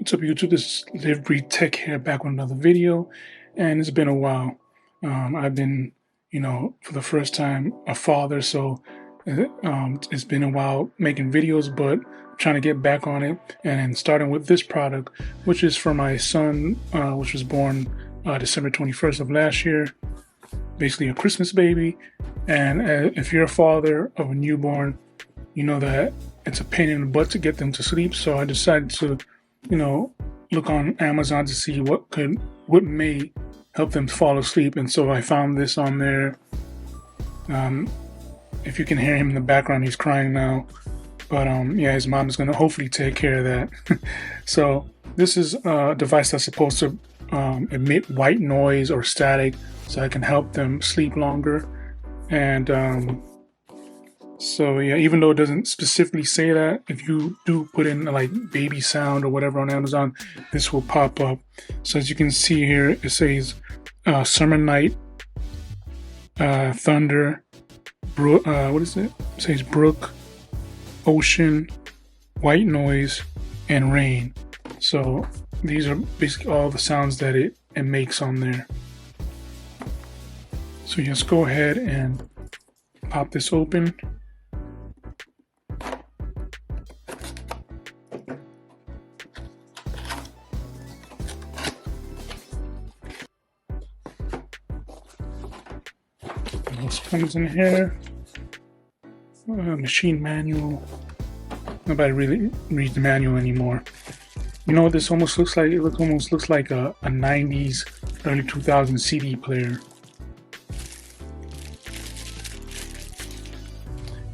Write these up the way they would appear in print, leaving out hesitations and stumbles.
What's up, YouTube? This is Live Breathe Tech here, back with another video, and it's been a while. I've been, for the first time, a father, so it's been a while making videos, but I'm trying to get back on it, and starting with this product, which is for my son, which was born December 21st of last year, basically a Christmas baby. And if you're a father of a newborn, you know that it's a pain in the butt to get them to sleep, so I decided to look on Amazon to see what may help them fall asleep. And so I found this on there. If you can hear him in the background, he's crying now. But yeah, his mom is going to hopefully take care of that. So this is a device that's supposed to emit white noise or static so I can help them sleep longer. And so yeah, even though it doesn't specifically say that, if you do put in like baby sound or whatever on Amazon, this will pop up. So as you can see here, it says summer night, thunder, what is it? It says brook, ocean, white noise, and rain. So these are basically all the sounds that it makes on there. So just go ahead and pop this open. This comes in here. Machine manual. Nobody really reads the manual anymore. You know what this almost looks like? It almost looks like a 90s, early 2000s CD player.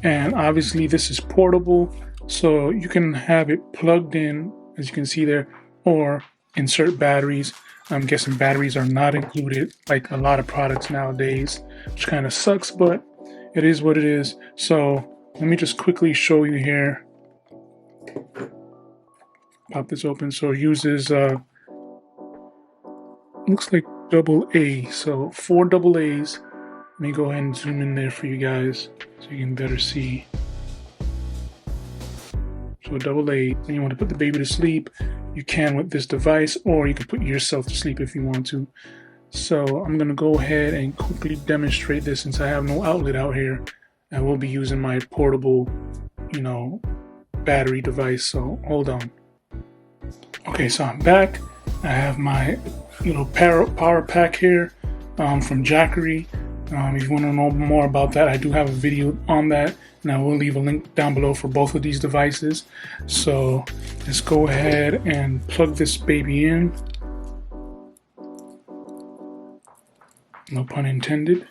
And obviously this is portable, so you can have it plugged in, as you can see there, or insert batteries. I'm guessing batteries are not included like a lot of products nowadays, which kind of sucks, but it is what it is. So let me just quickly show you here. Pop this open. So it uses looks like AA, so 4 AA's. Let me go ahead and zoom in there for you guys so you can better see. So AA, and you want to put the baby to sleep, you can with this device, or you can put yourself to sleep if you want to. So I'm going to go ahead and quickly demonstrate this. Since I have no outlet out here, I will be using my portable, battery device. So hold on. Okay, so I'm back. I have my little power pack here from Jackery. If you want to know more about that, I do have a video on that, and I will leave a link down below for both of these devices. So let's go ahead and plug this baby in. No pun intended.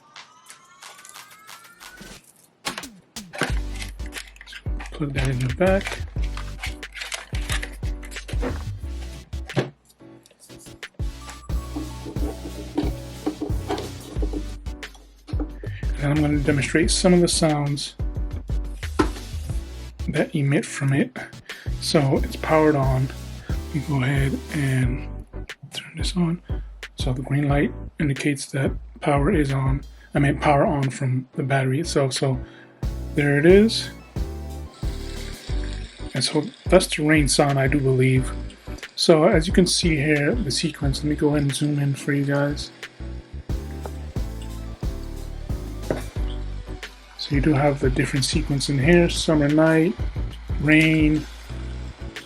Plug that in the back. And I'm going to demonstrate some of the sounds that emit from it. So it's powered on. You go ahead and turn this on. So the green light indicates that power is on. I mean power on from the battery itself. So there it is. And so that's the rain sound, I do believe. So as you can see here, the sequence, let me go ahead and zoom in for you guys. So you do have the different sequence in here: summer night, rain,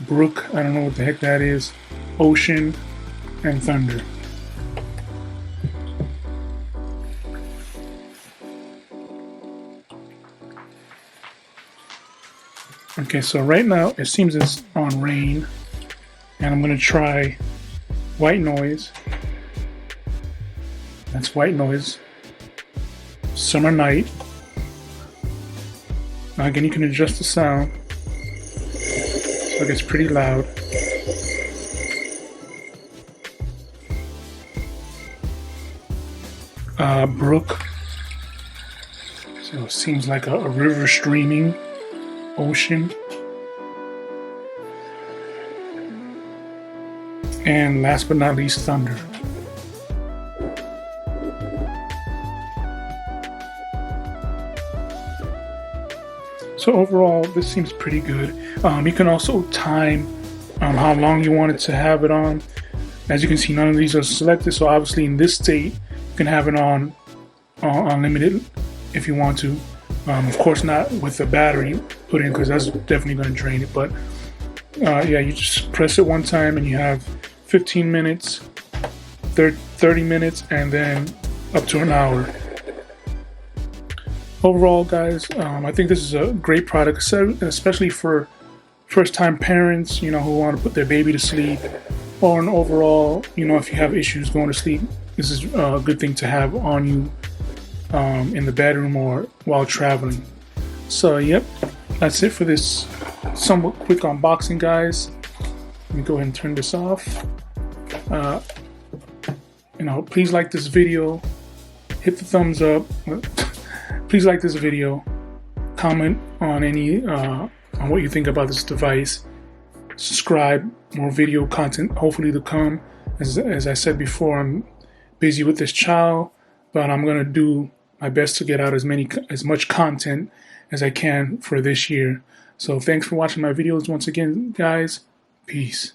brook, I don't know what the heck that is, ocean, and thunder. Okay, so right now it seems it's on rain, and I'm going to try white noise. That's white noise. Summer night. Now again, you can adjust the sound so it gets pretty loud. Brook. So it seems like a river streaming. Ocean. And last but not least, thunder. So overall, this seems pretty good. You can also time how long you want it to have it on. As you can see, none of these are selected, so obviously in this state you can have it on unlimited if you want to. Of course not with the battery put in, because that's definitely going to drain it, but yeah, you just press it one time and you have 15 minutes, 30 minutes, and then up to an hour. Overall, guys, I think this is a great product, especially for first-time parents, who want to put their baby to sleep, or an overall, if you have issues going to sleep, this is a good thing to have on you in the bedroom or while traveling. So, yep, that's it for this somewhat quick unboxing, guys. Let me go ahead and turn this off. Please like this video, hit the thumbs up. Please like this video, comment on on what you think about this device, subscribe, more video content hopefully to come. As I said before, I'm busy with this child, but I'm gonna do my best to get out as much content as I can for this year. So thanks for watching my videos once again, guys. Peace.